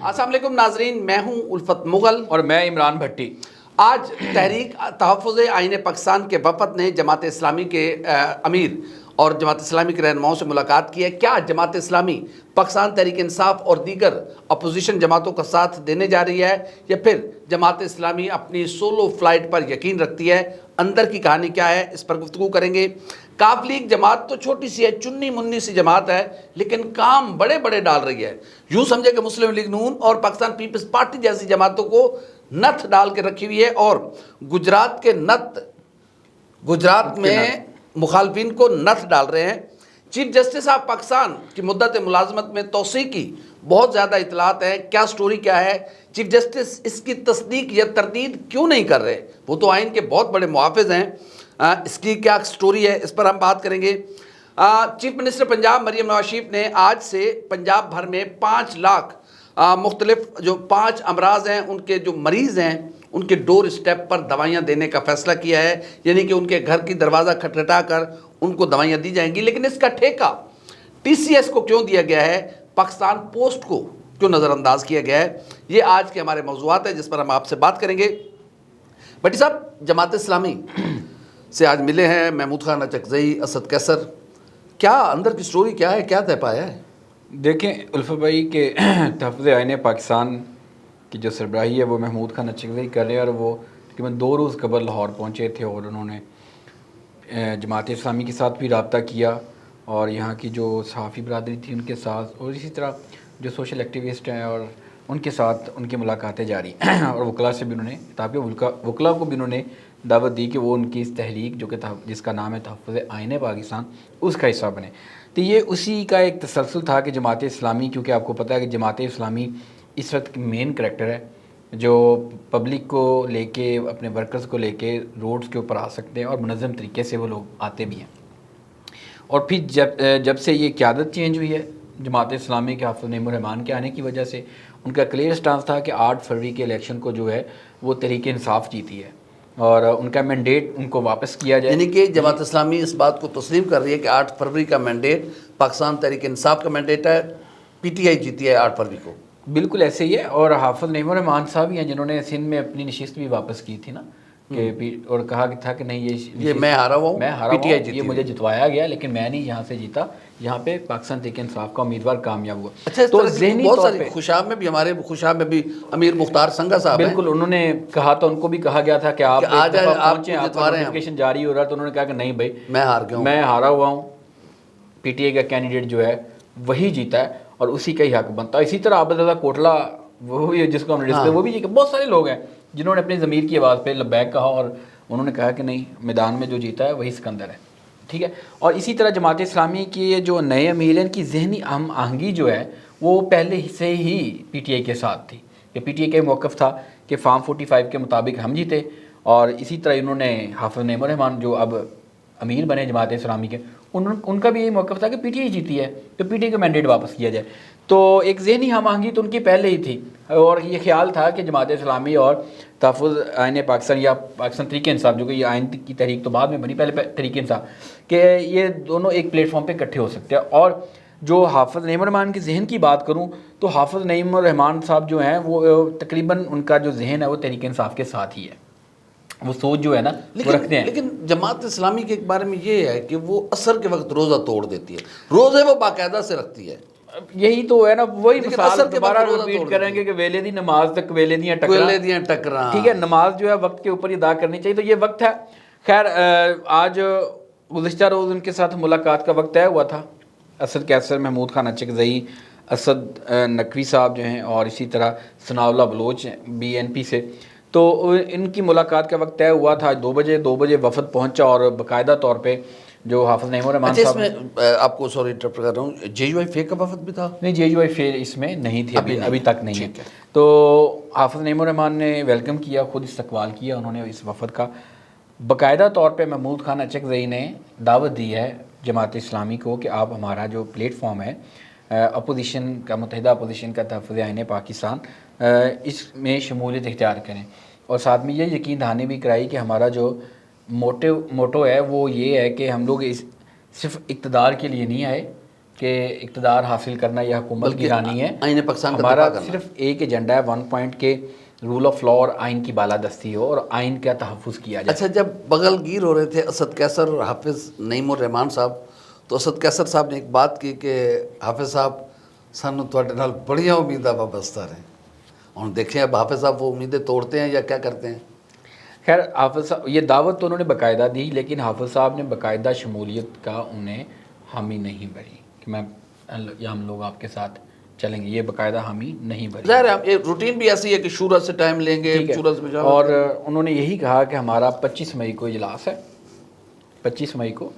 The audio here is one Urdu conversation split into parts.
السلام علیکم ناظرین، میں ہوں الفت مغل اور میں عمران بھٹی۔ آج تحریک تحفظ آئین پاکستان کے وفد نے جماعت اسلامی کے امیر اور جماعت اسلامی کے رہنماؤں سے ملاقات کی ہے۔ کیا جماعت اسلامی پاکستان تحریک انصاف اور دیگر اپوزیشن جماعتوں کا ساتھ دینے جا رہی ہے یا پھر جماعت اسلامی اپنی سولو فلائٹ پر یقین رکھتی ہے؟ اندر کی کہانی کیا ہے، اس پر گفتگو کریں گے۔ کاف لیگ جماعت تو چھوٹی سی ہے، چنی منی سی جماعت ہے، لیکن کام بڑے بڑے ڈال رہی ہے۔ یوں سمجھے کہ مسلم لیگ نون اور پاکستان پیپلز پارٹی جیسی جماعتوں کو نت ڈال کے رکھی ہوئی ہے، اور گجرات میں مخالفین کو نت ڈال رہے ہیں۔ چیف جسٹس آف پاکستان کی مدت ملازمت میں توسیع کی بہت زیادہ اطلاعات ہیں۔ کیا سٹوری کیا ہے؟ چیف جسٹس اس کی تصدیق یا تردید کیوں نہیں کر رہے؟ وہ تو آئین کے بہت بڑے محافظ ہیں، اس کی کیا سٹوری ہے، اس پر ہم بات کریں گے۔ چیف منسٹر پنجاب مریم نواز شریف نے آج سے پنجاب بھر میں 5 لاکھ مختلف جو 5 امراض ہیں ان کے جو مریض ہیں ان کے ڈور اسٹیپ پر دوائیاں دینے کا فیصلہ کیا ہے، یعنی کہ ان کے گھر کی دروازہ کھٹکھٹا کر ان کو دوائیاں دی جائیں گی۔ لیکن اس کا ٹھیکہ ٹی سی ایس کو کیوں دیا گیا ہے، پاکستان پوسٹ کو کیوں نظر انداز کیا گیا ہے، یہ آج کے ہمارے موضوعات ہیں جس پر ہم آپ سے بات کریں گے۔ بھٹی صاحب، جماعت اسلامی سے آج ملے ہیں محمود خان اچکزئی، اسد کیسر، کیا اندر کی سٹوری کیا ہے، کیا طے پایا ہے؟ دیکھیں الفت بھائی کہ تحفظ آئین پاکستان کی جو سربراہی ہے وہ محمود خان اچکزئی کر رہے ہیں، اور وہ تقریباً 2 روز قبل لاہور پہنچے تھے اور انہوں نے جماعت اسلامی کے ساتھ بھی رابطہ کیا، اور یہاں کی جو صحافی برادری تھی ان کے ساتھ، اور اسی طرح جو سوشل ایکٹیوسٹ ہیں اور ان کے ساتھ ان کی ملاقاتیں جاری ہیں اور وکلاء سے بھی انہوں نے وکلاء کو بھی انہوں نے دعوت دی کہ وہ ان کی اس تحریک جو کہ جس کا نام ہے تحفظ آئین پاکستان، اس کا حصہ بنے۔ تو یہ اسی کا ایک تسلسل تھا کہ جماعت اسلامی، کیونکہ آپ کو پتہ ہے کہ جماعت اسلامی اس وقت کی مین کریکٹر ہے جو پبلک کو لے کے، اپنے ورکرز کو لے کے روڈز کے اوپر آ سکتے ہیں، اور منظم طریقے سے وہ لوگ آتے بھی ہیں۔ اور پھر جب سے یہ قیادت چینج ہوئی ہے جماعت اسلامی کے حافظ نعیم الرحمان کے آنے کی وجہ سے، ان کا کلیئر سٹانس تھا کہ 8 فروری کے الیکشن کو جو ہے وہ تحریک انصاف جیتی ہے، اور ان کا مینڈیٹ ان کو واپس کیا جائے۔ یعنی کہ جماعت اسلامی اس بات کو تسلیم کر رہی ہے کہ 8 فروری کا مینڈیٹ پاکستان تحریک انصاف کا مینڈیٹ ہے، پی ٹی آئی جیتی ہے 8 فروری کو۔ بالکل ایسے ہی ہے، اور حافظ نعیم الرحمان صاحب ہی ہیں جنہوں نے سندھ میں اپنی نشست بھی واپس کی تھی نا، اور کہا تھا کہ نہیں یہ میں ہارا ہوا ہوں، پی ٹی آئی یہ مجھے جتوایا گیا، لیکن میں نہیں یہاں سے جیتا، یہاں پہ پاکستان تحریک انصاف کا امیدوار کامیاب ہوا۔ اچھا، تو ذہنی بہت طور ساری پہ خوشاب میں بھی، ہمارے خوشاب میں بھی امیر مختار سنگا صاحب ہیں، بالکل انہوں نے کہا تھا، ان کو بھی کہا گیا تھا کہ آپ ایک دفعہ پہنچیں، آپ کا نوٹیفیکیشن جاری ہو رہا ہے، تو انہوں نے کہا کہ نہیں بھائی میں ہار گیا ہوں، میں ہارا ہوا ہوں، پی ٹی آئی کا کینڈیڈیٹ جو ہے وہی جیتا ہے اور اسی کا ہی حق بنتا ہے۔ اسی طرح عبداللہ کوٹلا، وہ بھی جس کو ہم نے ڈسکس، وہ بھی جی، بہت سارے لوگ ہیں جنہوں نے اپنی ضمیر کی آواز پہ لبیک کہا، اور انہوں نے کہا کہ نہیں، میدان میں جو جیتا ہے وہی سکندر ہے، ٹھیک ہے۔ اور اسی طرح جماعت اسلامی کی جو نئے امیر ہیں، ان کی ذہنی ہم آہنگی جو ہے وہ پہلے سے ہی پی ٹی آئی کے ساتھ تھی، کہ پی ٹی آئی کا موقف تھا کہ فارم 45 کے مطابق ہم جیتے، اور اسی طرح انہوں نے حافظ نعیم الرحمان جو اب امیر بنے جماعت اسلامی کے، ان کا بھی یہی موقف تھا کہ پی ٹی آئی جیتی ہے تو پی ٹی آئی کا مینڈیٹ واپس کیا جائے۔ تو ایک ذہنی ہم آہنگی تو ان کی پہلے ہی تھی، اور یہ خیال تھا کہ جماعت اسلامی اور تحفظ آئین پاکستان یا پاکستان تحریک انصاف، جو کہ یہ آئین کی تحریک تو بعد میں بنی، پہلے تحریک انصاف، کہ یہ دونوں ایک پلیٹ فارم پہ اکٹھے ہو سکتے ہیں۔ اور جو حافظ نعیم الرحمان کے ذہن کی بات کروں تو حافظ نعیم الرحمان صاحب جو ہیں وہ تقریباً ان کا جو ذہن ہے وہ تحریک انصاف کے ساتھ ہی ہے، وہ سوچ جو ہے نا وہ رکھتے ہیں۔ لیکن جماعت اسلامی کے بارے میں یہ ہے کہ وہ عصر کے وقت روزہ توڑ دیتی ہے، روزے وہ باقاعدہ سے رکھتی ہے، یہی تو ہے نا، وہی مثال اثر کے دوبارہ بعد روزہ ریپیٹ کریں گے کہ ویلے دی نماز تک ویلے دیاں ٹکرا، ٹھیک ہے، نماز جو ہے وقت کے اوپر ہی ادا کرنی چاہیے، تو یہ وقت ہے۔ خیر، آج گزشتہ روز ان کے ساتھ ملاقات کا وقت طے ہوا تھا، اسد کیسر، محمود خان اچکزئی، اسد نقوی صاحب جو ہیں، اور اسی طرح ثناء اللہ بلوچ بی این پی سے، تو ان کی ملاقات کا وقت طے ہوا تھا 2 بجے وفد پہنچا، اور باقاعدہ طور پہ جو حافظ نعیم الرحمان صاحب، اس میں آپ کو سوری انٹرپٹ کر رہا ہوں، جے یو آئی فے کا وفد بھی تھا؟ نہیں، جے یو آئی فے اس میں نہیں تھی، ابھی تک نہیں ہے۔ تو حافظ نعیم الرحمان نے ویلکم کیا، خود استقبال کیا انہوں نے اس وفد کا۔ باقاعدہ طور پہ محمود خان اچکزئی نے دعوت دی ہے جماعت اسلامی کو کہ آپ ہمارا جو پلیٹ فارم ہے اپوزیشن کا، متحدہ اپوزیشن کا تحفظ آئین پاکستان، اس میں شمولیت اختیار کریں، اور ساتھ میں یہ یقین دہانی بھی کرائی کہ ہمارا جو موٹو ہے وہ یہ ہے کہ ہم لوگ صرف اقتدار کے لیے نہیں آئے، کہ اقتدار حاصل کرنا یا حکومت کی رانی ہے، آئین پاکستان کا ہمارا دفاع کرنا۔ صرف ایک ایجنڈا ہے 1 پوائنٹ کے رول آف لا اور آئین کی بالادستی ہو اور آئین کا تحفظ کیا جائے۔ اچھا، جب بغل گیر ہو رہے تھے اسد کیسر اور حافظ نعیم الرحمان صاحب، تو اسد کیسر صاحب نے ایک بات کی کہ حافظ صاحب سانو تواڈے نال بڑیاں امیداں وابستہ رہیں، اور دیکھیں اب حافظ صاحب وہ امیدیں توڑتے ہیں یا کیا کرتے ہیں؟ خیر حافظ صاحب یہ دعوت تو انہوں نے باقاعدہ دی، لیکن حافظ صاحب نے باقاعدہ شمولیت کا انہیں حامی نہیں بھری کہ میں یا ہم لوگ آپ کے ساتھ چلیں گے، یہ باقاعدہ حامی نہیں بھری۔ ظاہر ہے یہ روٹین بھی ایسی ہے کہ شورا سے ٹائم لیں گے، ٹھیک ہے، شورا سے مشاورت اور کریں گے۔ انہوں نے یہی کہا کہ ہمارا 25 مئی کو اجلاس ہے، 25 مئی کو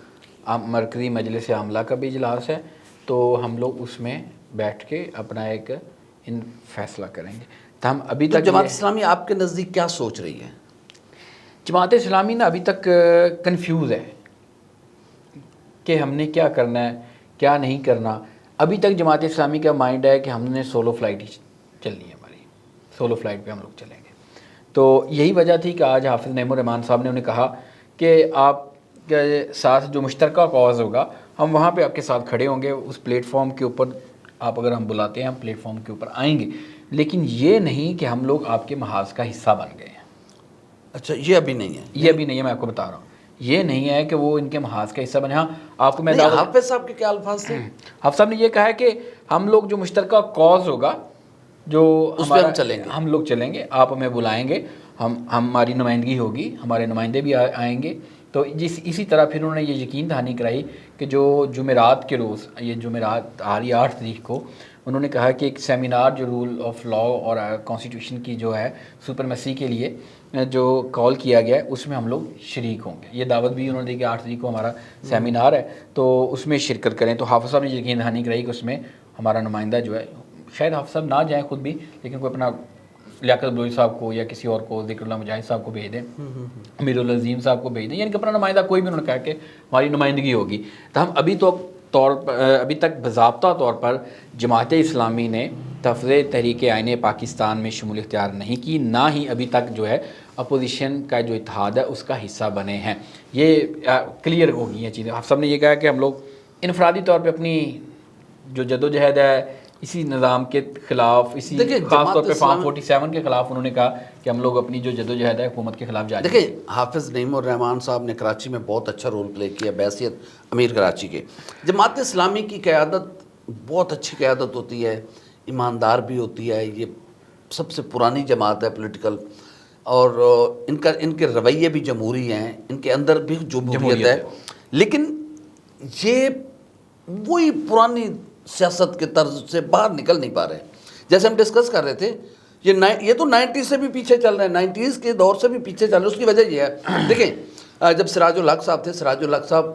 مرکزی مجلس عاملہ کا بھی اجلاس ہے، تو ہم لوگ اس میں بیٹھ کے اپنا ایک فیصلہ کریں گے۔ تو ہم ابھی تو تک جماعت اسلامی آپ کے نزدیک کیا سوچ رہی ہے؟ جماعت اسلامی نا ابھی تک کنفیوز ہے کہ ہم نے کیا کرنا ہے کیا نہیں کرنا۔ ابھی تک جماعت اسلامی کا مائنڈ ہے کہ ہم نے سولو فلائٹ ہی چلنی ہے، ہماری سولو فلائٹ پہ ہم لوگ چلیں گے۔ تو یہی وجہ تھی کہ آج حافظ نعیم الرحمان صاحب نے انہیں کہا کہ آپ کے ساتھ جو مشترکہ کاز ہوگا ہم وہاں پہ آپ کے ساتھ کھڑے ہوں گے، اس پلیٹ فارم کے اوپر آپ اگر ہم بلاتے ہیں ہم پلیٹ فارم کے اوپر آئیں گے، لیکن یہ نہیں کہ ہم لوگ آپ کے محاذ کا حصہ بن گئے ہیں۔ اچھا، یہ ابھی نہیں ہے؟ یہ ابھی نہیں ہے، میں آپ کو بتا رہا ہوں، یہ نہیں ہے کہ وہ ان کے محاذ کا حصہ بنے۔ ہاں آپ کو میں نہیں، حافظ صاحب کے کیا الفاظ تھے؟ حافظ صاحب نے یہ کہا ہے کہ ہم لوگ جو مشترکہ کاز ہوگا جو اس پہ ہم چلیں گے، ہم لوگ چلیں گے، آپ ہمیں بلائیں گے، ہماری نمائندگی ہوگی، ہمارے نمائندے بھی آئیں گے۔ تو اسی طرح پھر انہوں نے یہ یقین دہانی کرائی کہ جو جمعرات کے روز، یہ جمعرات آ رہی 8 تاریخ کو، انہوں نے کہا کہ ایک سیمینار جو رول آف لا اور کانسٹیٹیوشن کی جو ہے سپرمیسی کے لیے جو کال کیا گیا ہے اس میں ہم لوگ شریک ہوں گے۔ یہ دعوت بھی انہوں نے دی کہ 8 تاریخ کو ہمارا سیمینار ہے تو اس میں شرکت کریں۔ تو حافظ صاحب نے یقین دہانی کرائی کہ اس میں ہمارا نمائندہ جو ہے، شاید حافظ صاحب نہ جائیں خود بھی، لیکن کوئی اپنا لیاقت بلوچ صاحب کو یا کسی اور کو، ذکر اللہ مجاہد صاحب کو بھیج دیں، امیر العظیم صاحب کو بھیج دیں، یعنی کہ اپنا نمائندہ کوئی بھی، انہوں نے کہا کہ ہماری نمائندگی ہوگی۔ تو ہم ابھی تک باضابطہ طور پر جماعت اسلامی نے تفریح تحریک آئین پاکستان میں شمولیت اختیار نہیں کی، نہ ہی ابھی تک جو ہے اپوزیشن کا جو اتحاد ہے اس کا حصہ بنے ہیں۔ یہ کلیئر ہو گئی ہیں چیزیں۔ حافظ صاحب نے یہ کہا کہ ہم لوگ انفرادی طور پہ اپنی جو جدوجہد ہے اسی نظام کے خلاف، اسی خاص طور پہ فارم 47 کے خلاف، انہوں نے کہا کہ ہم لوگ اپنی جو جدوجہد ہے حکومت کے خلاف جاری دیکھیں، حافظ نعیم الرحمان صاحب نے کراچی میں بہت اچھا رول پلے کیا بحیثیت امیر کراچی کے۔ جماعت اسلامی کی قیادت بہت اچھی قیادت ہوتی ہے، ایماندار بھی ہوتی ہے، یہ سب سے پرانی جماعت ہے پولیٹیکل، اور ان کے رویے بھی جمہوری ہیں، ان کے اندر بھی جمہوریت ہے، لیکن یہ وہی پرانی سیاست کے طرز سے باہر نکل نہیں پا رہے۔ جیسے ہم ڈسکس کر رہے تھے، یہ تو 90 سے بھی پیچھے چل رہے ہیں، 90s کے دور سے بھی پیچھے چل رہے ہیں۔ اس کی وجہ یہ ہے، دیکھیں جب سراج الحق صاحب تھے، سراج الحق صاحب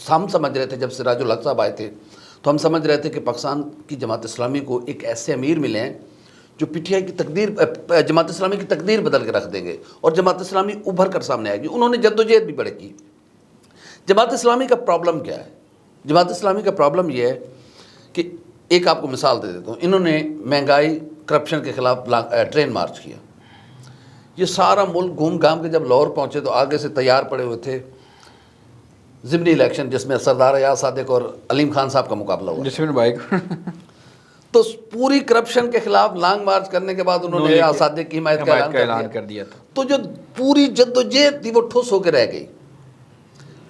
ہم سمجھ رہے تھے، جب سراج الحق صاحب آئے تھے تو ہم سمجھ رہے تھے کہ پاکستان کی جماعت اسلامی کو ایک ایسے امیر ملے ہیں جو پی ٹی آئی کی تقدیر، جماعت اسلامی کی تقدیر بدل کے رکھ دیں گے اور جماعت اسلامی ابھر کر سامنے آئے گی۔ انہوں نے جدوجہد بھی بڑے کی۔ جماعت اسلامی کا پرابلم کیا ہے؟ جماعت اسلامی کا پرابلم یہ ہے کہ ایک آپ کو مثال دے دیتا ہوں، انہوں نے مہنگائی کرپشن کے خلاف ٹرین مارچ کیا، یہ سارا ملک گھوم گھام کے جب لاہور پہنچے تو آگے سے تیار پڑے ہوئے تھے ضمنی الیکشن جس میں سردار ایاز صادق اور علیم خان صاحب کا مقابلہ ہوا، جس میں بائک تو پوری کرپشن کے خلاف لانگ مارچ کرنے کے بعد انہوں نے ایاز صادق کی حمایت کا اعلان کر دیا تھا، تو جو پوری جدوجہد تھی وہ ٹھوس ہو کے رہ گئی۔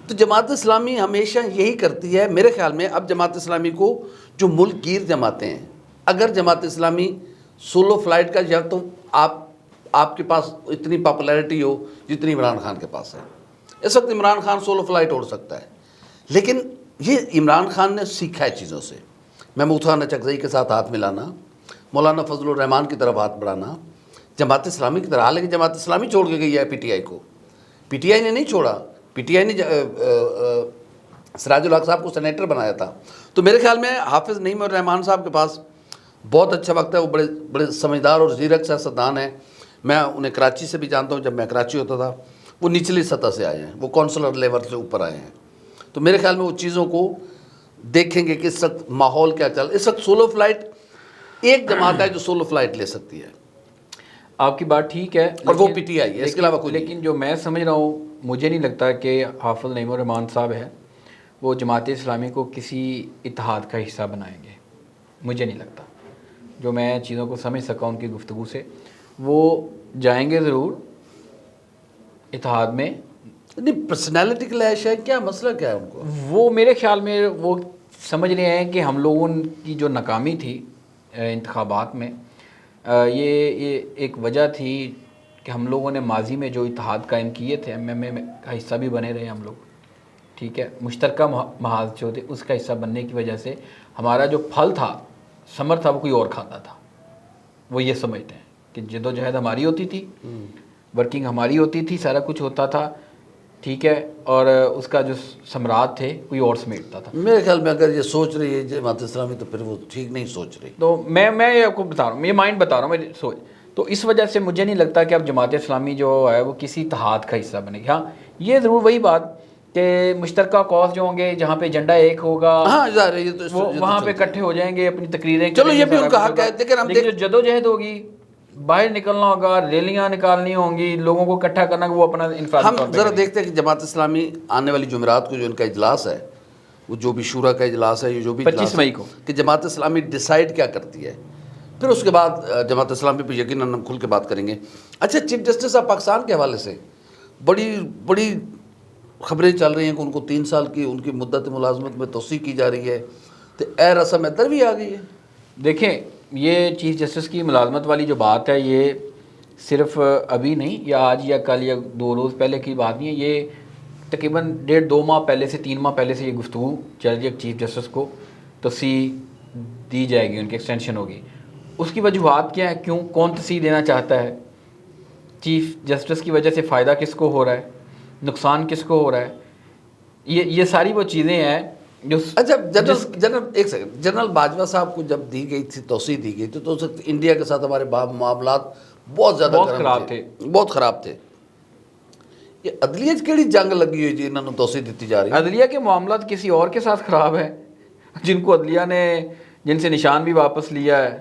تو جماعت اسلامی ہمیشہ یہی کرتی ہے میرے خیال میں۔ اب جماعت اسلامی کو جو ملک گیر جماعتیں ہیں، اگر جماعت اسلامی سولو فلائٹ کا، یا تو آپ کے پاس اتنی پاپولیرٹی ہو جتنی عمران خان کے پاس ہے، اس وقت عمران خان سولو فلائٹ اڑ سکتا ہے، لیکن یہ عمران خان نے سیکھا ہے چیزوں سے، محمود خان اچکزئی کے ساتھ ہاتھ ملانا، مولانا فضل الرحمان کی طرف ہاتھ بڑھانا، جماعت اسلامی کی طرح۔ حالانکہ جماعت اسلامی چھوڑ کے گئی ہے پی ٹی آئی کو، پی ٹی آئی نے نہیں چھوڑا، پی ٹی آئی نے سراج الحق صاحب کو سینیٹر بنایا تھا۔ تو میرے خیال میں حافظ نعیم الرحمان صاحب کے پاس بہت اچھا وقت ہے، وہ بڑے سمجھدار اور زیرک سیاستدان ہیں۔ میں انہیں کراچی سے بھی جانتا ہوں، جب میں کراچی ہوتا تھا وہ نچلی سطح سے آئے ہیں، وہ کونسلر لیول سے اوپر آئے ہیں، تو میرے خیال میں وہ چیزوں کو دیکھیں گے کہ اس وقت ماحول کیا چل۔ اس وقت سولو فلائٹ ایک جماعت ہے جو سولو فلائٹ لے سکتی ہے، آپ کی بات ٹھیک ہے، اور وہ پی ٹی آئی ہے، اس کے علاوہ کوئی نہیں۔ لیکن جو میں سمجھ رہا ہوں، مجھے نہیں لگتا کہ حافظ نعیم الرحمان صاحب ہے وہ جماعت اسلامی کو کسی اتحاد کا حصہ بنائیں گے، مجھے نہیں لگتا. جو میں چیزوں کو سمجھ سکا ان کی گفتگو سے، وہ جائیں گے ضرور اتحاد میں. نہیں پرسنالٹی کلیش ہے کیا، مسئلہ کیا ہے ان کو؟ وہ میرے خیال میں وہ سمجھ رہے ہیں کہ ہم لوگوں کی جو ناکامی تھی انتخابات میں، یہ ایک وجہ تھی کہ ہم لوگوں نے ماضی میں جو اتحاد قائم کیے تھے، ایم اے کا حصہ بھی بنے رہے ہم لوگ، ٹھیک ہے، مشترکہ محاذ جو تھے اس کا حصہ بننے کی وجہ سے ہمارا جو پھل تھا، ثمر تھا، وہ کوئی اور کھاتا تھا. وہ یہ سمجھتے ہیں کہ جدوجہد ہماری ہوتی تھی، ورکنگ ہماری ہوتی تھی، سارا کچھ ہوتا تھا، ٹھیک ہے، اور اس کا جو ثمرات تھے کوئی اور سمیٹتا تھا. میرے خیال میں اگر یہ سوچ رہی ہے جماعت اسلامی تو پھر وہ ٹھیک نہیں سوچ رہی. تو میں یہ آپ کو بتا رہا ہوں، یہ مائنڈ بتا رہا ہوں، میں سوچ. تو اس وجہ سے مجھے نہیں لگتا کہ اب جماعت اسلامی جو ہے وہ کسی اتحاد کا حصہ بنے گی. ہاں یہ ضرور وہی بات کہ مشترکہ کاز جو ہوں گے جہاں پہ ایجنڈا ایک ہوگا، ہاں ظاہر ہے یہ تو وہ وہاں پہ اکٹھے ہو جائیں گے، اپنی تقریریں چلو کریں گے، یہ بھی ان سارا کا کچھ حق ہے، ہوگا. لیکن ہم لیکن جو جدوجہد ہوگی، باہر نکلنا ہوگا، ریلیاں نکالنی ہوں گی، لوگوں کو اکٹھا کرنا، وہ اپنا انفرادی ہم طور پہ ذرا کریں گے. دیکھتے ہیں کہ جماعت اسلامی آنے والی جمعرات کو جو ان کا اجلاس ہے، وہ جو بھی شورا کا اجلاس ہے، یہ جو بھی 25 مئی کو، کہ جماعت اسلامی ڈیسائیڈ کیا کرتی ہے، پھر اس کے بعد جماعت اسلامی پہ یقیناً ہم کھل کے بات کریں گے. اچھا چیف جسٹس آف پاکستان کے حوالے سے بڑی خبریں چل رہی ہیں کہ ان کو 3 سال کی ان کی مدت ملازمت میں توسیع کی جا رہی ہے، تو اے رسم ادھر بھی آ گئی ہے. دیکھیں یہ چیف جسٹس کی ملازمت والی جو بات ہے، یہ صرف ابھی نہیں، یا آج یا کل یا 2 روز پہلے کی بات نہیں ہے، یہ تقریباً 1.5-2 ماہ پہلے سے 3 ماہ پہلے سے یہ گفتگو چل رہی ہے. چیف جسٹس کو توسیع دی جائے گی، ان کی ایکسٹینشن ہوگی. اس کی وجوہات کیا ہے، کیوں، کون توسیع دینا چاہتا ہے، چیف جسٹس کی وجہ سے فائدہ کس کو ہو رہا ہے، نقصان کس کو ہو رہا ہے، یہ ساری وہ چیزیں ہیں جو. اچھا جنرل ایک سیکنڈ، جنرل باجوہ صاحب کو جب دی گئی تھی، توسیع دی گئی تھی، تو انڈیا کے ساتھ ہمارے معاملات بہت زیادہ خراب تھے، بہت خراب تھے. یہ عدلیہ کیڑی جنگ لگی ہوئی جی انہوں نے توسیع دیتی جا رہی ہے؟ عدلیہ کے معاملات کسی اور کے ساتھ خراب ہیں، جن کو عدلیہ نے جن سے نشان بھی واپس لیا ہے،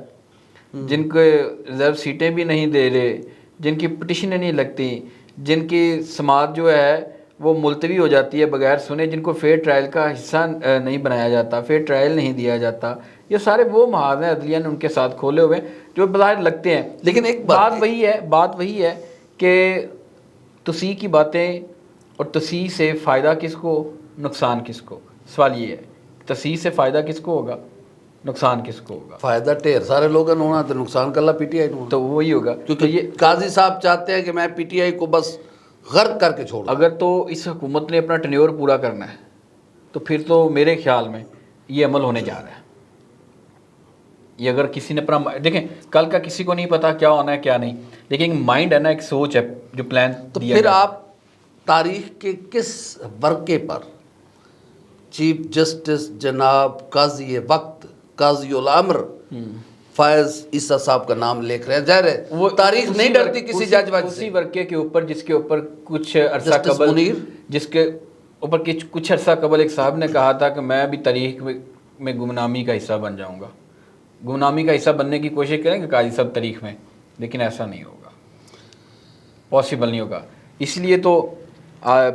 جن کے ریزرو سیٹیں بھی نہیں دے رہے، جن کی پٹیشنیں نہیں لگتی، جن کی سماعت جو ہے وہ ملتوی ہو جاتی ہے بغیر سنے، جن کو فیئر ٹرائل کا حصہ نہیں بنایا جاتا، فیئر ٹرائل نہیں دیا جاتا. یہ سارے وہ محاذ ہیں عدلیہ نے ان کے ساتھ کھولے ہوئے جو بظاہر لگتے ہیں. لیکن ایک بات وہی ہے کہ توسیع کی باتیں اور توسیع سے فائدہ کس کو، نقصان کس کو. سوال یہ ہے توسیع سے فائدہ کس کو ہوگا، نقصان کس کو ہوگا. فائدہ ڈھیر سارے لوگوں نے ہونا، تو نقصان کلّا پی ٹی آئی نے. تو وہی ہوگا کیونکہ یہ قاضی صاحب چاہتے ہیں کہ میں پی ٹی آئی کو بس غرق کر کے چھوڑ دوں. اگر تو اس حکومت نے اپنا ٹینیور پورا کرنا ہے تو پھر تو میرے خیال میں یہ عمل ہونے جا رہا ہے. یہ اگر کسی نے اپنا، دیکھیں کل کا کسی کو نہیں پتا کیا ہونا ہے کیا نہیں، لیکن مائنڈ ہے نا، ایک سوچ ہے جو پلان. تو پھر آپ تاریخ کے کس ورقے پر چیف جسٹس جناب قاضی وقت، قاضی الامر فائز عیسیٰ صاحب کا نام لکھ رہے ہیں؟ ظاہر ہے وہ تاریخ نہیں ڈرتی کسی جج وج سے. اسی ورقے کے اوپر جس کے اوپر کچھ عرصہ قبل، جس کے اوپر کچھ عرصہ قبل ایک صاحب نے کہا تھا کہ میں بھی تاریخ میں گمنامی کا حصہ بن جاؤں گا. گمنامی کا حصہ بننے کی کوشش کریں گے قاضی صاحب تاریخ میں، لیکن ایسا نہیں ہوگا، پاسبل نہیں ہوگا. اس لیے تو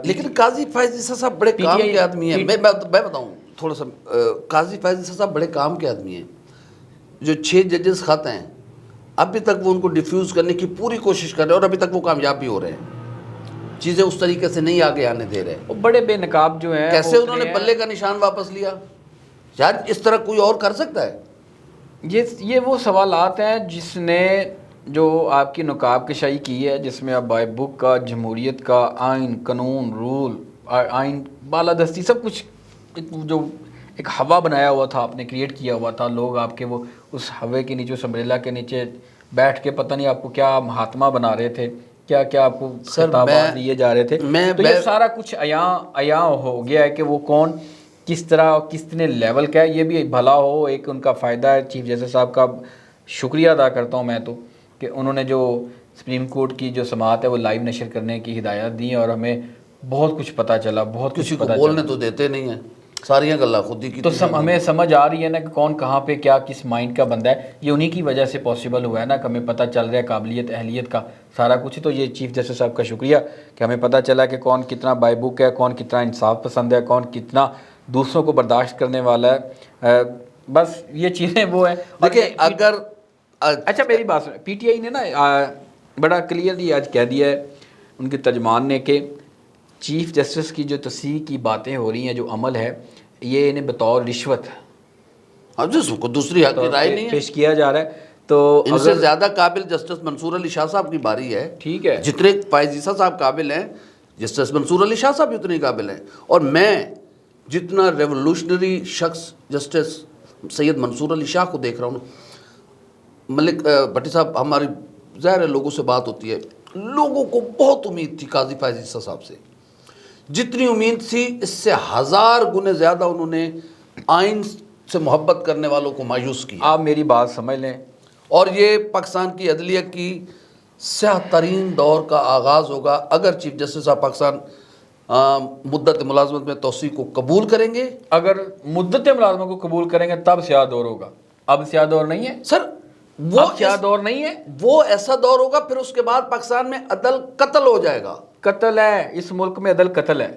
لیکن قاضی فائز عیسیٰ صاحب بڑے کام کے آدمی ہیں. میں بتاؤں تھوڑا سا، قاضی فائز عیسیٰ صاحب بڑے کام کے آدمی ہیں. جو 6 ججز خط ہیں ابھی تک وہ ان کو ڈیفیوز کرنے کی پوری کوشش کر رہے ہیں، اور ابھی تک وہ کامیاب بھی ہو رہے ہیں. چیزیں اس طریقے سے نہیں آگے آنے دے رہے. وہ بڑے بے نقاب جو ہیں، کیسے انہوں نے بلے کا نشان واپس لیا؟ شاید اس طرح کوئی اور کر سکتا ہے. یہ وہ سوالات ہیں جس نے جو آپ کی نقاب کشائی کی ہے، جس میں اب بائی بک کا، جمہوریت کا، آئین، قانون، رول، آئین، بالادستی، سب کچھ جو ایک ہوا بنایا ہوا تھا، آپ نے کریٹ کیا ہوا تھا. لوگ آپ کے وہ اس ہوے کے نیچے، اس امبریلا کے نیچے بیٹھ کے پتہ نہیں آپ کو کیا مہاتما بنا رہے تھے، کیا کیا آپ کو خطابات دیے جا رہے تھے. تو یہ سارا کچھ عیاں ہو گیا ہے کہ وہ کون کس طرح کتنے لیول کا ہے. یہ بھی بھلا ہو، ایک ان کا فائدہ ہے. چیف جسٹس صاحب کا شکریہ ادا کرتا ہوں میں تو، کہ انہوں نے جو سپریم کورٹ کی جو سماعت ہے وہ لائیو نشر کرنے کی ہدایت دی، اور ہمیں بہت کچھ پتہ چلا، بہت کچھ پتہ چلا. بولنے تو دیتے نہیں ہیں، ساریاں گلّہ خودی کی. تو ہمیں سمجھ آ رہی ہے نا کہ کون کہاں پہ کیا کس مائنڈ کا بندہ ہے. یہ انہی کی وجہ سے پاسبل ہوا ہے نا کہ ہمیں پتہ چل رہا ہے قابلیت، اہلیت کا سارا کچھ. تو یہ چیف جسٹس صاحب کا شکریہ کہ ہمیں پتہ چلا کہ کون کتنا بائی بک ہے، کون کتنا انصاف پسند ہے، کون کتنا دوسروں کو برداشت کرنے والا ہے. بس یہ چیزیں وہ ہیں. دیکھیں اگر اچھا میری بات سنیں, پی ٹی آئی نے نا بڑا کلیئرلی آج کہہ دیا ہے ان کے ترجمان نے کہ چیف جسٹس کی جو تصحیح کی باتیں ہو رہی ہیں, جو عمل ہے, یہ انہیں بطور رشوت کو دوسری حق کی رائے نہیں ہے پیش کیا جا رہا ہے. تو ان سے زیادہ قابل جسٹس منصور علی شاہ صاحب کی باری ہے. ٹھیک ہے, جتنے فائز عیسیٰ صاحب قابل ہیں, جسٹس منصور علی شاہ صاحب بھی اتنے قابل ہیں. اور میں جتنا ریولوشنری شخص جسٹس سید منصور علی شاہ کو دیکھ رہا ہوں, ملک بھٹی صاحب, ہماری ظاہر ہے لوگوں سے بات ہوتی ہے, لوگوں کو بہت امید تھی قاضی فائز عیسیٰ صاحب سے. جتنی امید تھی اس سے 1000 گنے زیادہ انہوں نے آئین سے محبت کرنے والوں کو مایوس کیا. آپ میری بات سمجھ لیں, اور یہ پاکستان کی عدلیہ کی سیاہ ترین دور کا آغاز ہوگا اگر چیف جسٹس آف پاکستان مدت ملازمت میں توسیع کو قبول کریں گے. اگر مدت ملازمت کو قبول کریں گے تب سیاہ دور ہوگا. اب سیاہ دور نہیں ہے سر, وہ سیاہ دور نہیں ہے, وہ ایسا دور ہوگا پھر اس کے بعد پاکستان میں عدل قتل ہو جائے گا. قتل ہے اس ملک میں, عدل قتل ہے.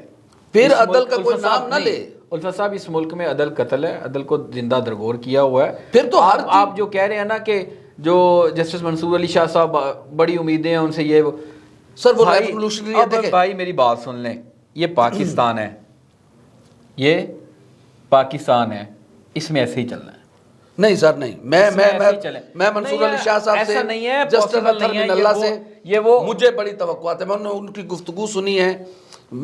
پھر عدل کا کوئی نام نہ لے. الفت صاحب اس ملک میں عدل قتل ہے, عدل کو زندہ درگور کیا ہوا ہے. پھر تو آپ جو کہہ رہے ہیں نا کہ جو جسٹس منصور علی شاہ صاحب بڑی امیدیں ہیں ان سے, یہ سر وہ ریولوشنری ہے. دیکھیں بھائی میری بات سن لیں, یہ پاکستان ہے, یہ پاکستان ہے, اس میں ایسے ہی چلنا ہے. نہیں سر نہیں, میں منصور علی شاہ صاحب سے, جسٹس اطہر بن اللہ سے, یہ وہ مجھے بڑی توقعات ہے. میں نے ان کی گفتگو سنی ہے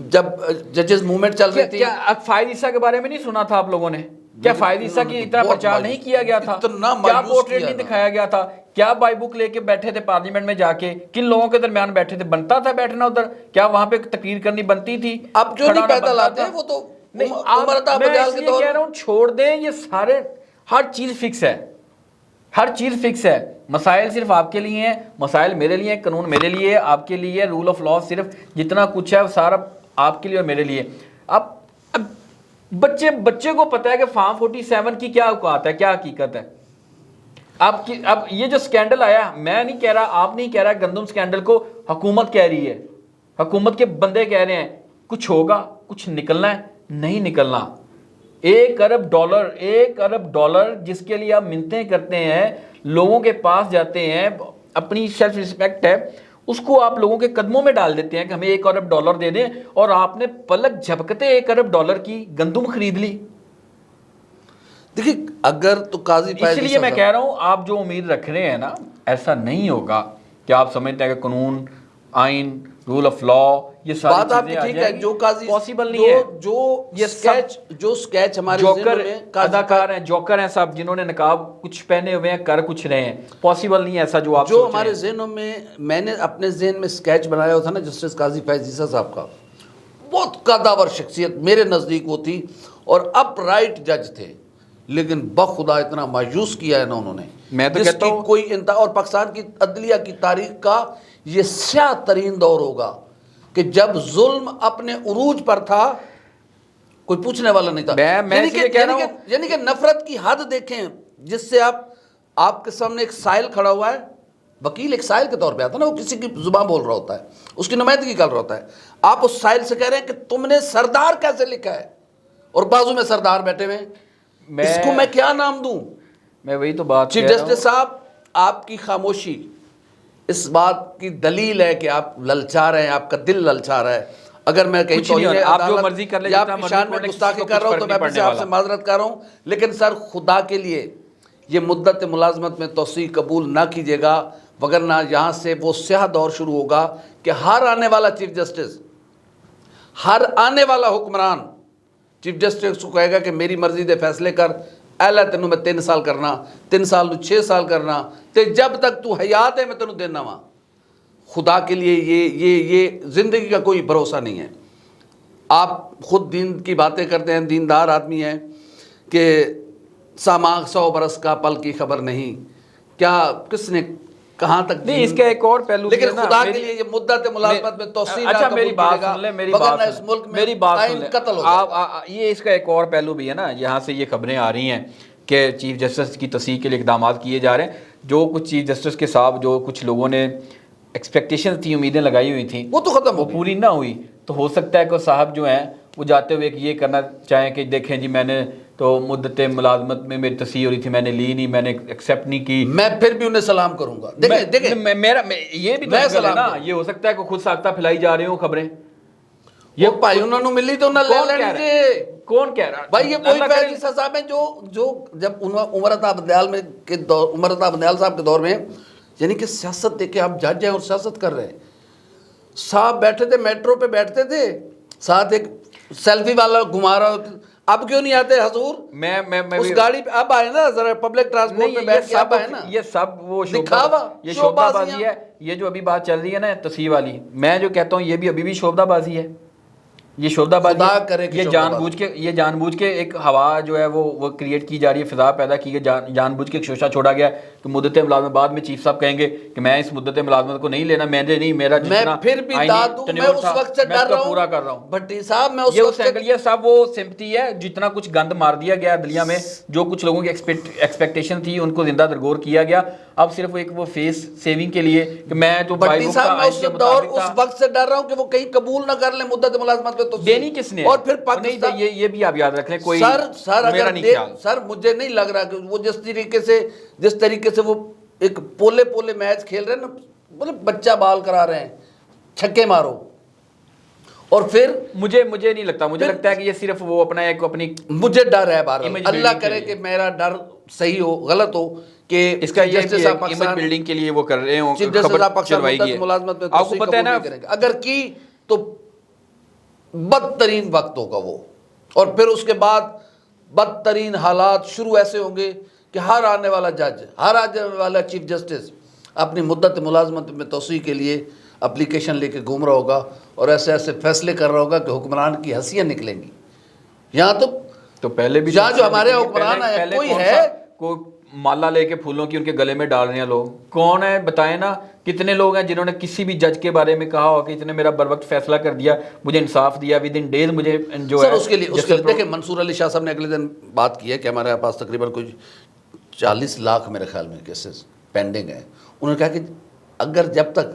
جب ججز موومنٹ چل رہی تھی. کیا فائز عیسیٰ کے بارے میں نہیں سنا تھا آپ لوگوں نے؟ کیا فائز عیسیٰ کی اتنا پرچار نہیں کیا گیا تھا؟ کیا پورٹریٹ نہیں دکھایا گیا تھا؟ کیا بائی بک لے کے بیٹھے تھے پارلیمنٹ میں جا کے؟ کن لوگوں کے درمیان بیٹھے تھے؟ بنتا تھا بیٹھنا ادھر؟ کیا وہاں پہ تقریر کرنی بنتی تھی؟ اب جو نہیں پیدل آتے وہ تو عمر عطا بجال کے دور. میں کہہ رہا ہوں چھوڑ دیں یہ سارے, ہر چیز فکس ہے, ہر چیز فکس ہے. مسائل صرف آپ کے لیے ہیں, مسائل میرے لیے ہیں, قانون میرے لیے, آپ کے لیے رول آف لا, صرف جتنا کچھ ہے وہ سارا آپ کے لیے اور میرے لیے. اب بچے کو پتہ ہے کہ فارم 47 کی کیا اوقات ہے, کیا حقیقت ہے. اب یہ جو سکینڈل آیا, میں نہیں کہہ رہا, آپ نہیں کہہ رہا, گندم سکینڈل کو حکومت کہہ رہی ہے, حکومت کے بندے کہہ رہے ہیں کچھ ہوگا, کچھ نکلنا ہے, نہیں نکلنا. 1 ارب ڈالر جس کے لیے آپ منتیں کرتے ہیں, لوگوں کے پاس جاتے ہیں, اپنی سیلف ریسپیکٹ ہے, اس کو آپ لوگوں کے قدموں میں ڈال دیتے ہیں کہ ہمیں 1 ارب ڈالر دے دیں, اور آپ نے پلک جھپکتے 1 ارب ڈالر کی گندم خرید لی. دیکھیں اگر تو قاضی اس لیے میں کہہ رہا ہوں آپ جو امید رکھ رہے ہیں نا, ایسا نہیں ہوگا کہ آپ سمجھتے ہیں کہ قانون, آئین, رول آف لا, یہ ساری بات آپ کی ٹھیک ہے. جو قاضی پاسبل نہیں ہے. جو سکیچ ہمارے جوکر اداکار ہیں, جوکر ہیں صاحب, جنہوں نے نقاب کچھ پہنے ہوئے ہیں, کر کچھ رہے ہیں, پاسبل نہیں ہے ایسا جو آپ جو ہمارے ذہنوں میں نے اپنے ذہن میں سکیچ بنایا تھا نا جسٹس قاضی فائز عیسیٰ صاحب کا, بہت قداور شخصیت میرے نزدیک وہ تھی, اور اپ رائٹ جج تھے, لیکن بخدا اتنا مایوس کیا ہے نا انہوں نے, میں تو کہتا ہوں کوئی انتہا. اور پاکستان کی عدلیہ کی تاریخ کا یہ سیاہ ترین دور ہوگا کہ جب ظلم اپنے عروج پر تھا کوئی پوچھنے والا نہیں تھا. یعنی کہ نفرت کی حد دیکھیں, جس سے آپ کے سامنے ایک سائل کھڑا ہوا ہے, وکیل ایک سائل کے طور پہ آتا ہے نا, وہ کسی کی زبان بول رہا ہوتا ہے, اس کی نمائندگی کر رہا ہوتا ہے. آپ اس سائل سے کہہ رہے ہیں کہ تم نے سردار کیسے لکھا ہے, اور بازو میں سردار بیٹھے ہوئے, اس کو میں کیا نام دوں؟ میں وہی تو بات چیف جسٹس صاحب, آپ کی خاموشی اس بات کی دلیل ہے کہ آپ للچا رہے ہیں, آپ کا دل للچا رہا ہے. اگر میں کہیں تو آپ جو مرضی کر لیں, یا آپ کی شان میں گستاخی کر رہا ہوں تو میں اپنے آپ سے معذرت کر رہا ہوں, لیکن سر خدا کے لیے یہ مدت ملازمت میں توسیع قبول نہ کیجیے گا, وگرنہ یہاں سے وہ سیاہ دور شروع ہوگا کہ ہر آنے والا چیف جسٹس, ہر آنے والا حکمران چیف جسٹس کو کہے گا کہ میری مرضی دے فیصلے کر, اہلا تینوں میں 3 سال کرنا, 3 سال 6 سال کرنا, تے جب تک تو حیات ہے میں تینوں دینا وہاں. خدا کے لیے یہ زندگی کا کوئی بھروسہ نہیں ہے. آپ خود دین کی باتیں کرتے ہیں, دیندار آدمی ہیں, کہ ساماغ 100 برس کا پل کی خبر نہیں, کیا کس نے کہاں تک نہیں. اس کا ایک اور پہلو, لیکن خدا کے لیے یہ مدت ملازمت میں توسیع نہ قبول کرے گا, وگرنہ اس ملک میں آئین قتل ہو جائے گا. یہ اس کا ایک اور پہلو بھی ہے نا, یہاں سے یہ خبریں آ رہی ہیں کہ چیف جسٹس کی تصحیح کے لیے اقدامات کیے جا رہے ہیں. جو کچھ چیف جسٹس کے ساتھ جو کچھ لوگوں نے ایکسپیکٹیشن تھی, امیدیں لگائی ہوئی تھیں, وہ تو ختم, وہ پوری نہ ہوئی, تو ہو سکتا ہے کہ صاحب جو ہیں وہ جاتے ہوئے یہ کرنا چاہیں کہ دیکھیں جی میں نے تو مدت ملازمت میں میری تصحیح ہو رہی تھی، میں نے لی نہیں، میں نے ایکسیپٹ نہیں کی، میں پھر بھی انہیں سلام کروں گا. دیکھیں میرا یہ بھی تو اینگل ہے نا. یہ ہو سکتا ہے کہ خود ساختہ پھیلائی جا رہی ہوں خبریں. یہ بھائی انہوں نے ملی تو نہ لے لیجیے. کون کہہ رہا ہے بھائی یہ وہی فیض عیسیٰ صاحب ہیں جو جب عمر عطا بندیال صاحب کے دور میں، یعنی کہ سیاست دیکھیں آپ جج ہیں اور سیاست کر رہے ہیں. صاحب بیٹھے تھے میٹرو پہ بیٹھتے تھے، ساتھ ایک سیلفی والا گھما رہا ہوتا. اب کیوں نہیں آتے حضور؟ میں اس گاڑی پہ اب آئے نا، ذرا پبلک ٹرانسپورٹ پہ بیٹھ کے اب آئے نا. یہ سب وہ دکھاوا، یہ شوبدہ بازی ہے. یہ جو ابھی بات چل رہی ہے نا تصحیح والی، میں جو کہتا ہوں یہ بھی ابھی بھی شوبدہ بازی ہے. یہ شوبدہ بازی یہ جان بوجھ کے ایک ہوا جو ہے وہ کریٹ کی جا رہی ہے، فضا پیدا کی گئی، جان بوجھ کے ایک شوشہ چھوڑا گیا کہ مدت ملازمت. بعد میں چیف صاحب کہیں گے کہ میں اس مدت ملازمت کو نہیں لینا، میں نہیں، میرا جتنا پھر بھی دادو میں اس وقت سے ڈر رہا ہوں، پورا کر رہا ہوں. بھٹی صاحب میں اس وقت یہ سب وہ سمپتی ہے. جتنا کچھ گند مار دیا گیا دلیا میں، جو کچھ لوگوں کی ایکسپیکٹیشن تھی ان کو زندہ درگور کیا گیا. اب صرف ایک وہ فیس سیونگ کے لیے کہ میں تو بھٹی صاحب میں اس وقت سے ڈر رہا ہوں کہ وہ کہیں قبول نہ کر لیں مدت ملازمت پہ. تو دینی کس نے؟ اور پھر پاکستان یہ بھی آپ یاد رکھ لیں. کوئی سر مجھے نہیں لگ رہا کہ وہ جس طریقے سے وہ ایک پولے میچ کھیل رہے ہیں نا، مطلب بچہ بال کرا رہے ہیں، چھکے مارو. اور پھر مجھے نہیں لگتا، مجھے لگتا ہے کہ یہ صرف وہ اپنی مجھے ڈر ہے بار اللہ کرے کہ میرا ڈر صحیح ہو غلط ہو کہ اس کا یہ امیج بلڈنگ کے لیے وہ کر رہے ہوں، خبر چلوائی گئی ہے. آپ کو پتہ ہے نا اگر کی تو بدترین وقت ہوگا وہ، اور پھر اس کے بعد بدترین حالات شروع ایسے ہوں گے کہ ہر آنے والا جج، ہر آنے والا چیف جسٹس اپنی مدت ملازمت میں توسیع کے لیے اپلیکیشن لے کے گھوم رہا ہوگا اور ایسے فیصلے کر رہا ہوگا کہ حکمران کی ہنسیاں نکلیں گی. یہاں تو پہلے بھی جہاں جو ہمارے حکمران ہیں کوئی ہے کوئی مالا لے کے پھولوں کی ان کے گلے میں ڈال رہے ہیں لوگ. کون ہے بتائیں نا؟ کتنے لوگ ہیں جنہوں نے کسی بھی جج کے بارے میں کہا ہو کہ اس نے میرا بر وقت فیصلہ کر دیا، مجھے انصاف دیا، ود ان ڈیز مجھے جو ہے. اس کے لیے دیکھیں منصور علی شاہ صاحب نے اگلے دن بات کی ہے کہ ہمارے پاس تقریباً کوئی 40 لاکھ میرے خیال میں کیسز پینڈنگ ہیں. انہوں نے کہا کہ اگر جب تک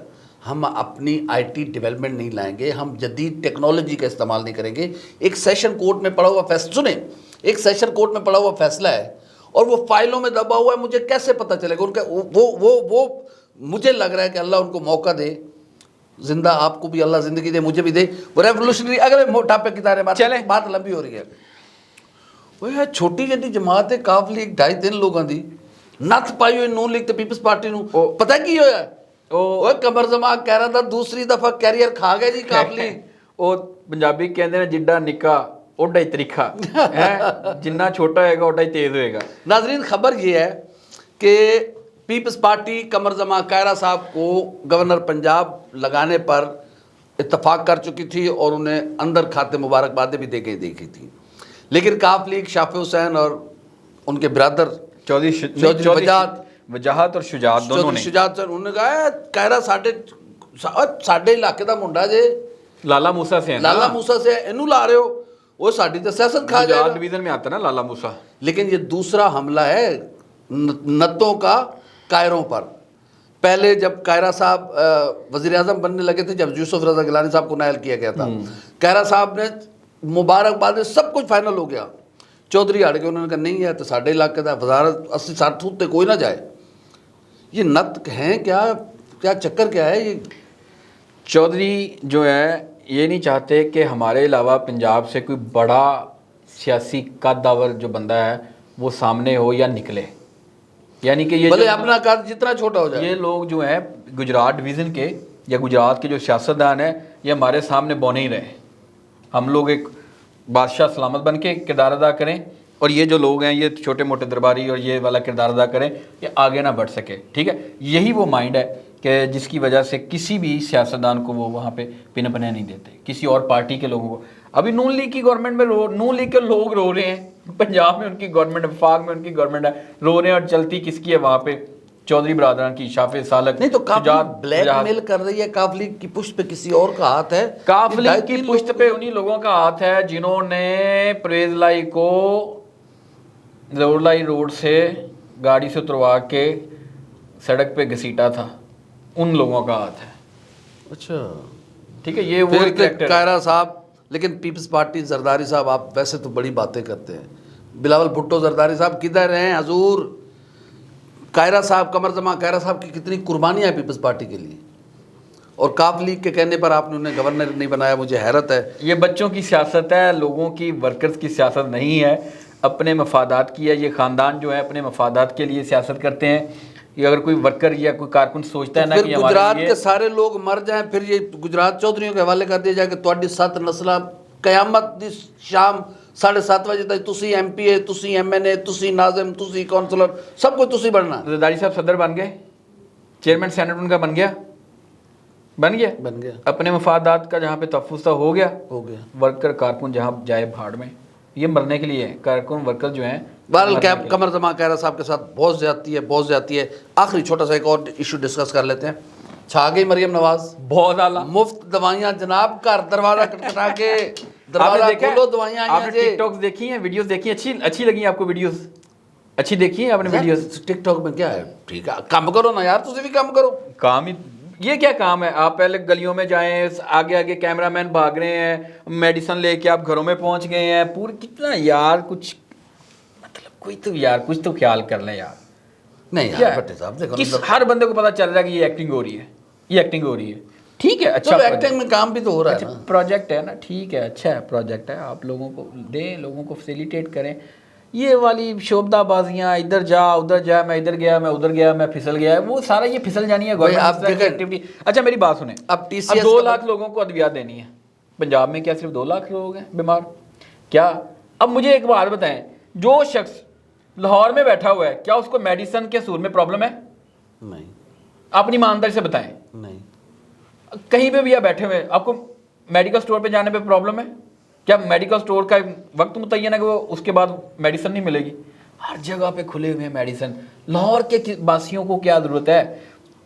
ہم اپنی آئی ٹی ڈیولپمنٹ نہیں لائیں گے، ہم جدید ٹیکنالوجی کا استعمال نہیں کریں گے. ایک سیشن کورٹ میں پڑا ہوا فیصلہ سنیں، ایک سیشن کورٹ میں پڑا ہوا فیصلہ ہے اور وہ فائلوں میں دبا ہوا ہے، مجھے کیسے پتہ چلے گا؟ ان کا وہ مجھے لگ رہا ہے کہ اللہ ان کو موقع دے، زندہ آپ کو بھی اللہ زندگی دے، مجھے بھی دے. وہ ریولوشنری اگلے ٹاپک کی طرح بات لمبی ہو رہی ہے. وہ ہے چھوٹی جی جماعت ہے کاف لیگ 2.5-3 لوگوں دی نت پائی ہوئی نون لیگ تے پیپلز پارٹی نو. پتہ کی ہویا وہ کمر زمان کہہ رہا تھا دوسری دفعہ کیریئر کھا گئے جی کاف لیگ. وہ پنجابی کہندے نے جڈا نکا اوڈا ہی تریکھا جنہ چھوٹا ہوئے گا اوڈا ہی تیز ہوئے گا. ناظرین خبر یہ ہے کہ پیپلز پارٹی قمر زمان کائرہ صاحب کو گورنر پنجاب لگانے پر اتفاق کر چکی تھی اور انہیں اندر کھاتے مبارکبادیں بھی دے کے دیکھی تھی. لیکن کاف لیگ شافع حسین اور ان کے برادر چودھری وجاہت اور شجاعت دونوں نے انہوں نے کہا کائرہ ساڈے علاقے دا منڈا جے لالا موسیٰ سے لالا موسیٰ سے انہوں لا رہے ہو، وہ ساڈی تو سیاست کھا جائے گا. ڈویژن میں آتا نا لالا موسیٰ. لیکن یہ دوسرا حملہ ہے نتوں کا قائروں پر. پہلے جب قائرہ صاحب وزیر اعظم بننے لگے تھے، جب یوسف رضا گیلانی صاحب کو نائل کیا گیا تھا، قائرہ صاحب نے مبارکباد سب کچھ فائنل ہو گیا. چودھری ہٹ کے انہوں نے کہا نہیں ہے تو ساڈے علاقے کا وزارت 80-60 تھوتے کوئی نہ جائے. یہ نت ہیں کیا چکر کیا ہے؟ یہ چودھری جو ہے یہ نہیں چاہتے کہ ہمارے علاوہ پنجاب سے کوئی بڑا سیاسی قد آور جو بندہ ہے وہ سامنے ہو یا نکلے. یعنی کہ یہ بھلے اپنا قد جتنا چھوٹا ہو جائے. یہ لوگ جو ہیں گجرات ڈویژن کے یا گجرات کے جو سیاستدان ہیں یہ ہمارے سامنے بونے ہی رہے. ہم لوگ ایک بادشاہ سلامت بن کے کردار ادا کریں اور یہ جو لوگ ہیں یہ چھوٹے موٹے درباری اور یہ والا کردار ادا کریں، یہ آگے نہ بڑھ سکے. ٹھیک ہے، یہی وہ مائنڈ ہے کہ جس کی وجہ سے کسی بھی سیاستدان کو وہ وہاں پہ پن پنے نہیں دیتے، کسی اور پارٹی کے لوگوں کو. ابھی نون لیگ کی گورنمنٹ میں نون لیگ کے لوگ رو رہے ہیں، پنجاب میں ان کی گورنمنٹ ہے، وفاق میں ان کی گورنمنٹ ہے، رو رہے ہیں. اور چلتی کس کی ہے وہاں پہ؟ چودھری برادران کی، شافع سالک. نہیں تو کاف لیگ بلیک میل کر رہی ہے. کاف لیگ کی پشت پہ کسی اور کا ہاتھ ہے. کاف لیگ کی پشت پہ انہی لوگوں کا ہاتھ ہے جنہوں نے پرویز لائی کو ظہور لائی روڈ سے گاڑی سے اتروا کے سڑک پہ گھسیٹا تھا. ان لوگوں کا ہاتھ ہے. اچھا ٹھیک ہے، یہ وہ قائرہ صاحب لیکن پیپلز پارٹی زرداری صاحب آپ ویسے تو بڑی باتیں کرتے ہیں. بلاول بھٹو زرداری صاحب کدھر ہیں حضور؟ کائرہ صاحب، قمر زمان کائرہ صاحب کی کتنی قربانیاں ہیں پیپلز پارٹی کے لیے، اور کاف لیگ کے کہنے پر آپ نے انہیں گورنر نہیں بنایا. مجھے حیرت ہے. یہ بچوں کی سیاست ہے، لوگوں کی، ورکرز کی سیاست نہیں ہے، اپنے مفادات کی ہے. یہ خاندان جو ہے اپنے مفادات کے لیے سیاست کرتے ہیں. یہ اگر کوئی ورکر یا کوئی کارکن سوچتا ہے نا پھر کہ گجرات ہمارے کے سارے لوگ مر جائیں، پھر یہ گجرات چودھریوں کے حوالے کر دیا جائے کہ تواڈی 7 نسلاں قیامت دی شام 7:30 بجے تک تسی ایم پی اے، تسی ایم این اے، تسی ناظم، تسی کونسلر، سب کچھ تسی بننا. زرداری صاحب صدر بن گئے، چیئرمین سینٹ ان کا بن گیا، بن گیا اپنے مفادات کا جہاں پہ تحفظ تھا ہو گیا. ورکر کارکن جہاں جائے بھاڑ میں، یہ مرنے کے لیے ہے. کارکن ورکر جو ہیں بہرحال قمر زمان کائرہ صاحب کے ساتھ بہت زیادتی ہے. آخری چھوٹا سا ایک اور ایشو ڈسکس کر لیتے ہیں. چھا گئی مریم نواز، بہت اعلیٰ مفت دوائیاں جناب، گھر دروازہ کھٹکھٹا کے آپ نے دروازہ دیکھا کھولو، دوائیاں آپ آئی نے ہیں. ٹک ٹاکس دیکھی ہیں، ویڈیوز دیکھی ہیں، اچھی لگی آپ کو ویڈیوز؟ اچھی دیکھی ہیں آپ نے ویڈیوز؟ ٹک ٹاک میں کیا ہے؟ ٹھیک ہے کام کرو نا یار، تسی بھی کام کرو. کام ہی یہ کیا کام ہے؟ آپ پہلے گلیوں میں جائیں، آگے آگے کیمرہ مین بھاگ رہے ہیں، میڈیسن لے کے آپ گھروں میں پہنچ گئے ہیں. پورے کتنا یار، کچھ مطلب کوئی تو یار کچھ تو خیال کر لیں یار. نہیں کیا یار بٹے صاحب دیکھو کس ہر بندے کو پتا چل رہا ہے کہ یہ ایکٹنگ ہو رہی ہے، یہ ایکٹنگ ہو رہی ہے. ٹھیک ہے، اچھا ایکٹنگ میں کام بھی تو ہو رہا ہے نا. پروجیکٹ ہے نا، ٹھیک ہے، اچھا ہے پروجیکٹ ہے، آپ لوگوں کو دیں، لوگوں کو فیسیلیٹیٹ کریں. یہ والی شوبدہ بازیاں، ادھر جا ادھر جا، میں ادھر گیا میں ادھر گیا میں پھسل گیا، وہ سارا یہ پھسل جانی ہے گورنمنٹ ایکٹیویٹی. اچھا میری بات سنیں، اب ٹی سی اب ایس 2 لاکھ لوگوں کو ادویات دینی ہے پنجاب میں. کیا صرف 2 لاکھ لوگ ہیں بیمار؟ کیا اب مجھے ایک بات بتائیں، جو شخص لاہور میں بیٹھا ہوا ہے کیا اس کو میڈیسن کے سور میں پرابلم ہے؟ نہیں. اپنی ایمانداری سے بتائیں. نہیں. کہیں پہ بھی آپ بیٹھے ہوئے، آپ کو میڈیکل سٹور پہ جانے پہ پرابلم ہے؟ کیا میڈیکل سٹور کا وقت متعین ہے کہ وہ اس کے بعد میڈیسن نہیں ملے گی؟ ہر جگہ پہ کھلے ہوئے ہیں میڈیسن. لاہور کے باسیوں کو کیا ضرورت ہے؟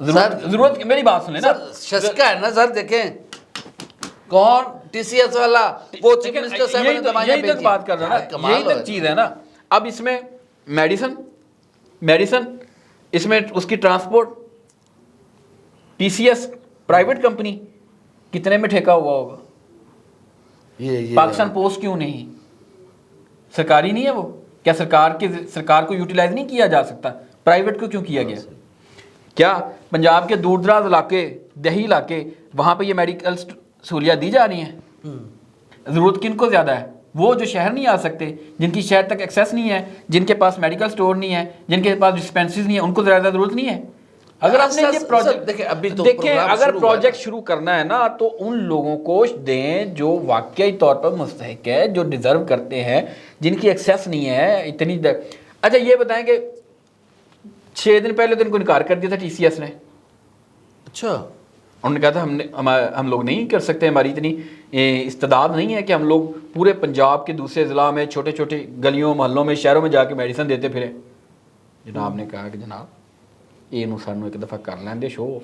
ضرورت میری بات سنیں نا، ششکا ہے نا سر. دیکھیں کون ٹی سی ایس والا، وہ چیف منسٹر صاحب نے دوائیاں یہی تک بات کر رہا نا، یہی تک چیز ہے نا. اب اس میں میڈیسن اس میں اس کی transport, T C S private company, کتنے میں ٹھیکا ہوا ہوگا؟ پاکستان پوسٹ کیوں نہیں سرکاری نہیں ہے وہ؟ کیا سرکار کو یوٹیلائز نہیں کیا جا سکتا؟ پرائیویٹ کو کیوں کیا گیا؟ کیا پنجاب کے دور دراز علاقے، دیہی علاقے، وہاں پہ یہ میڈیکل سہولیات دی جا رہی ہیں؟ ضرورت کن کو زیادہ ہے؟ وہ جو شہر نہیں آ سکتے، جن کی شہر تک ایکسیس نہیں ہے، جن کے پاس میڈیکل سٹور نہیں ہے، جن کے پاس ڈسپینسریز نہیں ہے، ان کو زیادہ ضرورت نہیں ہے؟ اگر آپ نے یہ پروجیکٹ دیکھیں، اگر پروجیکٹ شروع کرنا ہے نا تو ان لوگوں کو دیں جو واقعی طور پر مستحق ہے، جو ڈیزرو کرتے ہیں، جن کی ایکسیس نہیں ہے اتنی اچھا یہ بتائیں کہ 6 دن پہلے تو ان کو انکار کر دیا تھا ٹی سی ایس نے. اچھا انہوں نے کہا تھا ہم لوگ نہیں کر سکتے، ہماری اتنی استعداد نہیں ہے کہ ہم لوگ پورے پنجاب کے دوسرے ضلع میں چھوٹے چھوٹے گلیوں محلوں میں شہروں میں جا کے میڈیسن دیتے پھرے. جناب نے کہا کہ جناب یہ سانو ایک دفعہ کر لین دے شو آف،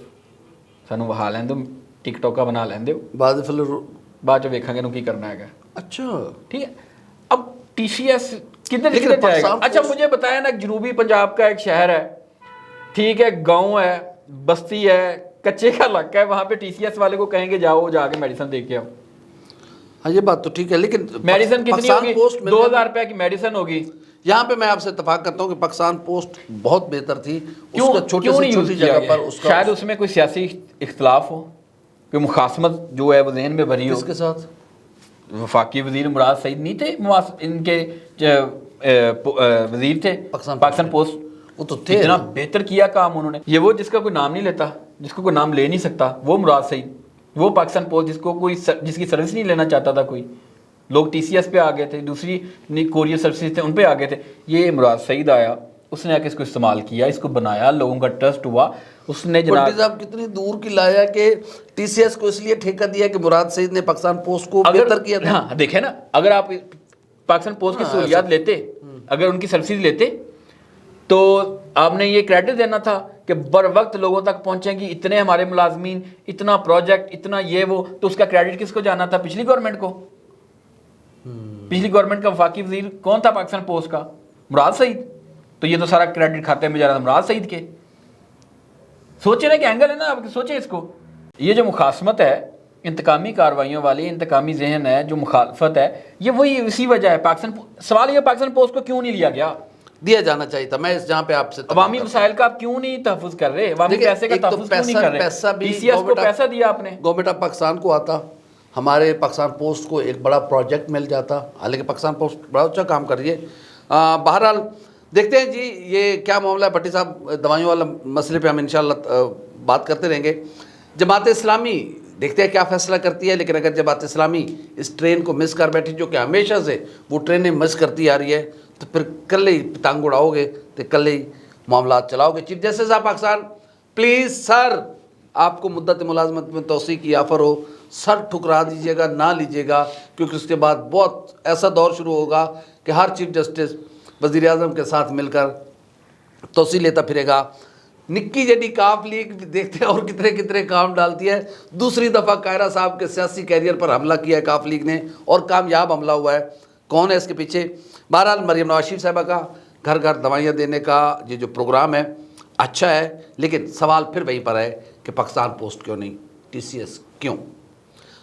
سانو وہا لین دو، ٹک ٹاکا بنا لین دو، بعد جو ویکھاں گے کی کرنا ہے. اچھا ٹھیک ہے. اب ٹی سی ایس کدھر جائے گا؟ اچھا مجھے بتایا نا، جنوبی پنجاب کا ایک شہر ہے، ٹھیک ہے، گاؤں ہے، بستی ہے، کچے کا علاقہ ہے، وہاں پہ ٹی سی ایس والے کو کہیں گے جاؤ جا کے میڈیسن دے کے آؤ. ہاں یہ بات تو ٹھیک ہے، لیکن میڈیسن کتنی ہوگی؟ 2000 روپے کی میڈیسن ہوگی. یہاں پہ میں آپ سے اتفاق کرتا ہوں کہ پاکستان پوسٹ بہت بہتر تھی. کیوں نہیں چھوٹی جگہ پر؟ شاید اس میں کوئی سیاسی اختلاف ہو، کوئی مخاصمت جو ہے وہ ذہن میں بھری ہو. کس کے ساتھ؟ وفاقی وزیر مراد سعید نہیں تھے ان کے وزیر تھے پاکستان پوسٹ، وہ تو تھے، اتنا بہتر کیا کام انہوں نے. یہ وہ جس کا کوئی نام نہیں لیتا، جس کو کوئی نام لے نہیں سکتا، وہ مراد سعید. وہ پاکستان پوسٹ جس کی سروس نہیں لینا چاہتا تھا کوئی، لوگ ٹی سی ایس پہ آ گئے تھے، دوسری کوریئر سروسز تھے ان پہ آ گئے تھے. یہ مراد سعید آیا، اس نے آ کے اس کو استعمال کیا، اس کو بنایا، لوگوں کا ٹرسٹ ہوا. اس نے جناب صاحب کتنی دور کی لایا کہ ٹی سی ایس کو اس لیے ٹھیکہ دیا کہ مراد سعید نے پاکستان پوسٹ کو بہتر کیا تھا. ہاں دیکھیں نا، اگر آپ پاکستان پوسٹ کی سہولیات لیتے، اگر ان کی سروسز لیتے تو آپ نے یہ کریڈٹ دینا تھا کہ بر وقت لوگوں تک پہنچیں گی، اتنے ہمارے ملازمین، اتنا پروجیکٹ، اتنا یہ وہ. تو اس کا کریڈٹ کس کو جانا تھا؟ پچھلی گورنمنٹ کو. پچھلی گورنمنٹ کا وفاقی وزیر کون تھا پاکستان پوسٹ کا؟ مراد سعید. تو یہ تو سارا کریڈٹ کھاتے میں جا رہا تھا مراد سعید کے. سوچیں نا کہ اینگل ہے نا، آپ سوچیں اس کو. یہ جو مخاصمت ہے انتقامی کارروائیوں والی انتقامی ذہن ہے جو مخالفت ہے، یہ وہی اسی وجہ ہے پاکستان سوال یہ پاکستان پوسٹ کو کیوں نہیں لیا گیا؟ دیا جانا چاہیے تھا. میں جہاں پہ آپ سے عوامی وسائل کا آپ کیوں نہیں تحفظ کر رہے؟ عوامی پیسے کا تحفظ کیوں نہیں کر رہے؟ پیسہ بھی پی سی ایس کو پیسہ دیا آپ نے، گورنمنٹ آف پاکستان کو آتا، ہمارے پاکستان پوسٹ کو ایک بڑا پروجیکٹ مل جاتا. حالانکہ پاکستان پوسٹ بڑا اچھا کام کر رہی ہے. بہرحال دیکھتے ہیں جی یہ کیا معاملہ ہے. بھٹی صاحب دوائیوں والا مسئلے پہ ہم انشاءاللہ بات کرتے رہیں گے. جماعت اسلامی دیکھتے ہیں کیا فیصلہ کرتی ہے. لیکن اگر جماعت اسلامی اس ٹرین کو مس کر بیٹھی، جو کہ ہمیشہ سے وہ ٹرینیں مس کرتی آ رہی ہے، تو پھر کل ہی پتنگ اڑاؤ گے تو کل ہی معاملات چلاؤ گے. Chief justice of Pakistan please sir, آپ کو مدت ملازمت میں توسیع کی آفر ہو، سر ٹھکرا دیجیے گا، نہ لیجیے گا، کیونکہ اس کے بعد بہت ایسا دور شروع ہوگا کہ ہر چیف جسٹس وزیر اعظم کے ساتھ مل کر توسیع لیتا پھرے گا. نکی جڈی کاف لیگ دیکھتے ہیں اور کتنے کتنے کام ڈالتی ہے. دوسری دفعہ قاہرہ صاحب کے سیاسی کیریئر پر حملہ کیا ہے کاف لیگ نے، اور کامیاب حملہ ہوا ہے. کون ہے اس کے پیچھے؟ بہرحال مریم نواز شریف صاحبہ کا گھر گھر دوائیاں دینے کا یہ جو پروگرام ہے اچھا ہے، لیکن سوال پھر وہیں پر ہے کہ پاکستان پوسٹ کیوں نہیں، ٹی سی ایس کیوں؟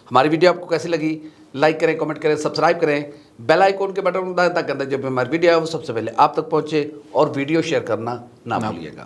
ہماری ویڈیو آپ کو کیسی لگی؟ لائک کریں، کمنٹ کریں، سبسکرائب کریں، بیل آئیکن کے بٹن کو دبائیں تاکہ جب ہماری ویڈیو ہے وہ سب سے پہلے آپ تک پہنچے، اور ویڈیو شیئر کرنا نہ بھولیے گا.